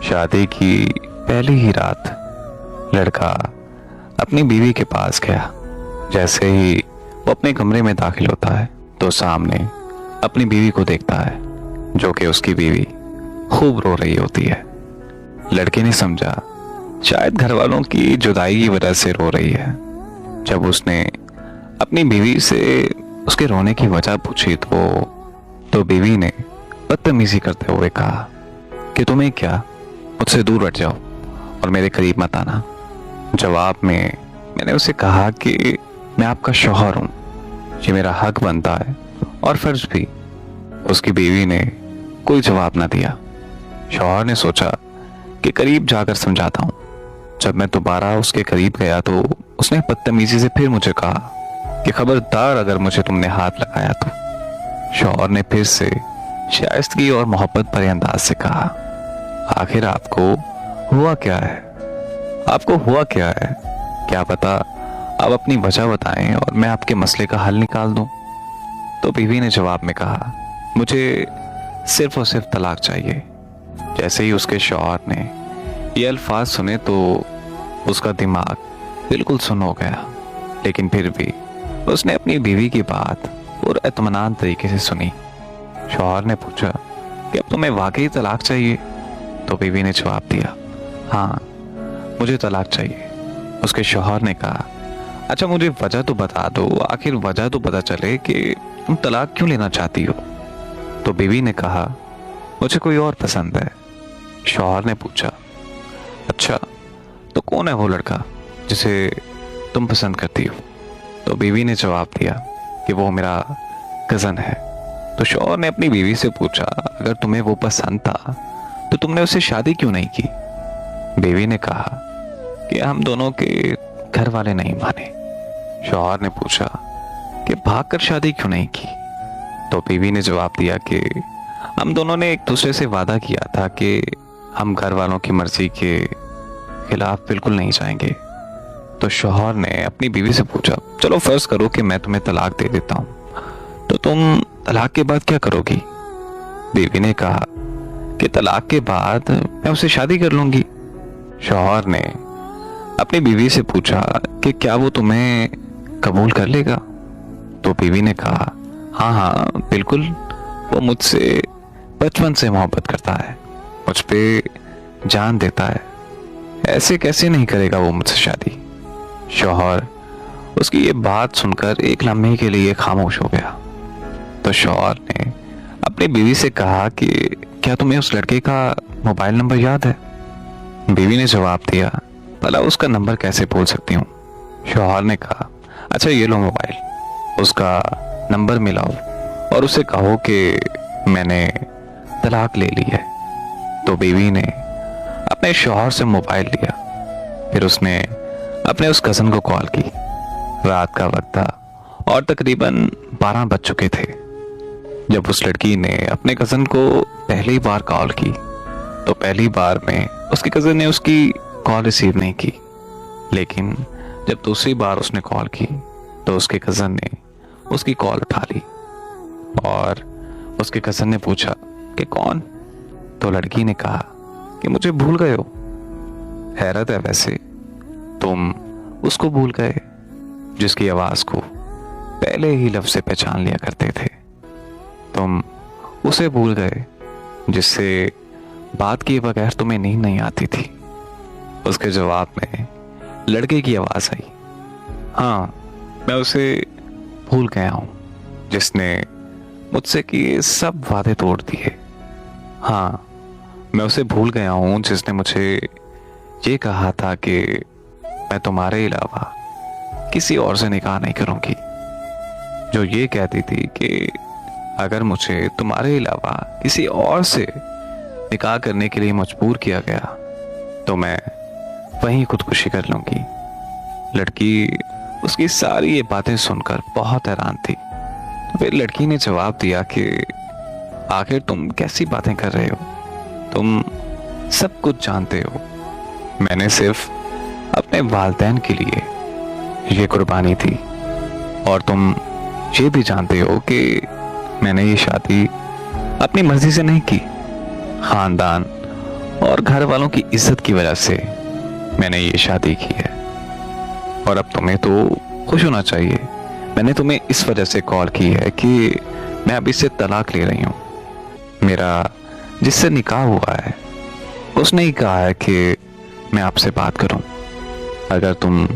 शादी की पहली ही रात लड़का अपनी बीवी के पास गया। जैसे ही वो अपने कमरे में दाखिल होता है तो सामने अपनी बीवी को देखता है, जो कि उसकी बीवी खूब रो रही होती है। लड़के ने समझा शायद घर वालों की जुदाई की वजह से रो रही है। जब उसने अपनी बीवी से उसके रोने की वजह पूछी तो बीवी ने बदतमीजी करते हुए कहा कि तुम्हें क्या, मुझसे दूर हट जाओ और मेरे करीब मत आना। जवाब में मैंने उसे कहा कि मैं आपका शौहर हूं, ये मेरा हक बनता है और फर्ज भी। उसकी बीवी ने कोई जवाब ना दिया। शौहर ने सोचा कि करीब जाकर समझाता हूं। जब मैं दोबारा उसके करीब गया तो उसने बदतमीजी से फिर मुझे कहा कि खबरदार अगर मुझे तुमने हाथ लगाया तो। शौहर ने फिर से शाइस्तगी और मोहब्बत भरे अंदाज से कहा, आखिर आपको हुआ क्या है? आपको हुआ क्या है? क्या पता आप अपनी वजह बताएं और मैं आपके मसले का हल निकाल दूं। तो बीवी ने जवाब में कहा, मुझे सिर्फ और सिर्फ तलाक चाहिए। जैसे ही उसके शौहर ने ये अल्फाज सुने तो उसका दिमाग बिल्कुल सुन्न हो गया, लेकिन फिर भी उसने अपनी बीवी की बात पूरे इत्मीनान तरीके से सुनी। शौहर ने पूछा कि अब तुम्हें वाकई तलाक चाहिए? तो बीवी ने जवाब दिया, हाँ मुझे तलाक चाहिए। उसके शौहर ने कहा, अच्छा मुझे वजह तो बता दो, आखिर वजह तो पता चले कि तुम तलाक क्यों लेना चाहती हो। तो बीवी ने कहा, मुझे कोई और पसंद है। शौहर ने पूछा, अच्छा तो कौन है वो लड़का जिसे तुम पसंद करती हो? तो बीवी ने जवाब दिया कि वो मेरा कज़न है। तो शौहर ने अपनी बीवी से पूछा, अगर तुम्हें वो पसंद था तो तुमने उससे शादी क्यों नहीं की? बीवी ने कहा कि हम दोनों के घर वाले नहीं माने। शौहर ने पूछा कि भागकर शादी क्यों नहीं की? तो बीवी ने जवाब दिया कि हम दोनों ने एक दूसरे से वादा किया था कि हम घर वालों की मर्जी के खिलाफ बिल्कुल नहीं जाएंगे। तो शौहर ने अपनी बीवी से पूछा, चलो फर्ज करो कि मैं तुम्हें तलाक दे देता हूं, तो तुम तलाक के बाद क्या करोगी? बीवी ने कहा कि तलाक के बाद मैं उससे शादी कर लूंगी। शौहर ने अपनी बीवी से पूछा कि क्या वो तुम्हें कबूल कर लेगा? तो बीवी ने कहा, हाँ हाँ बिल्कुल, वो मुझसे बचपन से मोहब्बत करता है, मुझ पे जान देता है, ऐसे कैसे नहीं करेगा वो मुझसे शादी। शौहर उसकी ये बात सुनकर एक लम्हे के लिए खामोश हो गया। तो शौहर ने अपनी बीवी से कहा कि क्या तुम्हें उस लड़के का मोबाइल नंबर याद है? बीवी ने जवाब दिया, भला उसका नंबर कैसे बोल सकती हूँ। शौहर ने कहा, अच्छा ये लो मोबाइल, उसका नंबर मिलाओ और उसे कहो कि मैंने तलाक ले ली है। तो बीवी ने अपने शौहर से मोबाइल लिया, फिर उसने अपने उस कज़न को कॉल की। रात का वक्त था और तकरीबन 12 बज चुके थे। जब उस लड़की ने अपने कज़न को पहली बार कॉल की तो पहली बार में उसके कज़न ने उसकी कॉल रिसीव नहीं की, लेकिन जब दूसरी बार उसने कॉल की तो उसके कज़न ने उसकी कॉल उठा ली और उसके कज़न ने पूछा कि कौन? तो लड़की ने कहा कि मुझे भूल गए हो। हैरत है वैसे, तुम उसको भूल गए जिसकी आवाज को पहले ही लफ्ज से पहचान लिया करते थे। तुम उसे भूल गए जिससे बात किए बगैर तुम्हें नींद नहीं आती थी। उसके जवाब में लड़के की आवाज आई, हाँ मैं उसे भूल गया हूं जिसने मुझसे किए सब वादे तोड़ दिए। हाँ मैं उसे भूल गया हूं जिसने मुझे ये कहा था कि मैं तुम्हारे अलावा किसी और से निकाह नहीं करूंगी, जो ये कहती थी कि अगर मुझे तुम्हारे अलावा किसी और से निकाह करने के लिए मजबूर किया गया तो मैं वहीं खुदकुशी कर लूंगी। लड़की उसकी सारी ये बातें सुनकर बहुत हैरान थी। तो फिर लड़की ने जवाब दिया कि आखिर तुम कैसी बातें कर रहे हो? तुम सब कुछ जानते हो। मैंने सिर्फ अपने वालिदैन के लिए ये कुर्बानी थी और तुम ये भी जानते हो कि मैंने ये शादी अपनी मर्जी से नहीं की। खानदान और घर वालों की इज्जत की वजह से मैंने ये शादी की है। और अब तुम्हें तो खुश होना चाहिए। मैंने तुम्हें इस वजह से कॉल की है कि मैं अब इससे तलाक ले रही हूँ। मेरा जिससे निकाह हुआ है उसने ही कहा है कि मैं आपसे बात करूं। अगर तुम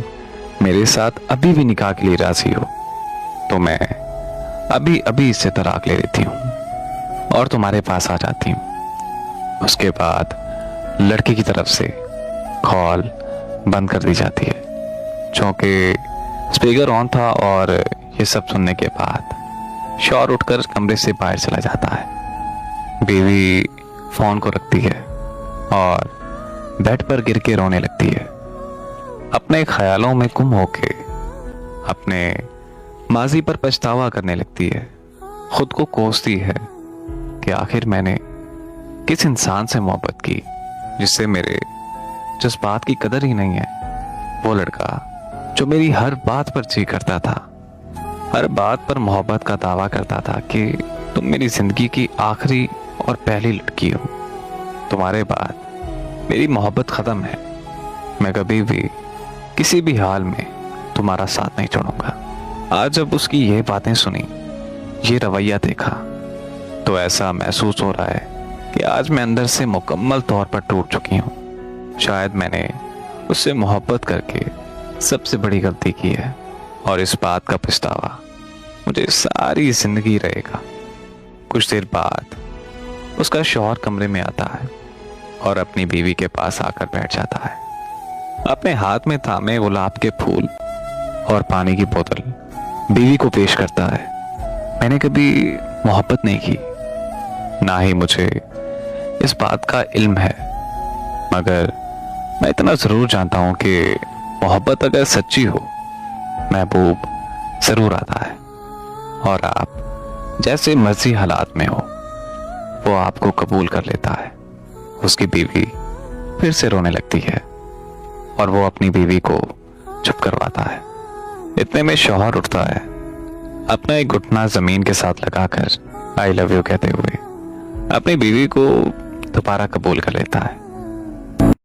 मेरे साथ अभी भी निकाह के लिए राजी हो तो मैं अभी अभी इससे तलाक ले लेती हूँ और तुम्हारे पास आ जाती हूँ। उसके बाद लड़की की तरफ से कॉल बंद कर दी जाती है। चूंकि स्पीकर ऑन था और ये सब सुनने के बाद शौहर उठकर कमरे से बाहर चला जाता है। बीवी फोन को रखती है और बेड पर गिर के रोने लगती है। अपने ख्यालों में गुम होके अपने माजी पर पछतावा करने लगती है। खुद को कोसती है कि आखिर मैंने किस इंसान से मोहब्बत की जिससे मेरे जज्बात की कदर ही नहीं है। वो लड़का जो मेरी हर बात पर जी करता था, हर बात पर मोहब्बत का दावा करता था कि तुम मेरी जिंदगी की आखिरी और पहली लड़की हो, तुम्हारे बाद मेरी मोहब्बत खत्म है, मैं कभी भी किसी भी हाल में तुम्हारा साथ नहीं छोड़ूंगा। आज जब उसकी ये बातें सुनी, ये रवैया देखा, तो ऐसा महसूस हो रहा है कि आज मैं अंदर से मुकम्मल तौर पर टूट चुकी हूँ। शायद मैंने उससे मोहब्बत करके सबसे बड़ी गलती की है और इस बात का पछतावा मुझे सारी जिंदगी रहेगा। कुछ देर बाद उसका शौहर कमरे में आता है और अपनी बीवी के पास आकर बैठ जाता है। अपने हाथ में थामे गुलाब के फूल और पानी की बोतल बीवी को पेश करता है। मैंने कभी मोहब्बत नहीं की, ना ही मुझे इस बात का इल्म है, मगर मैं इतना जरूर जानता हूं कि मोहब्बत अगर सच्ची हो, महबूब जरूर आता है और आप जैसे मर्जी हालात में हो वो आपको कबूल कर लेता है। उसकी बीवी फिर से रोने लगती है और वो अपनी बीवी को चुप करवाता है। इतने में शौहर उठता है, अपना एक घुटना जमीन के साथ लगाकर आई लव यू कहते हुए अपनी बीवी को दोबारा कबूल कर लेता है।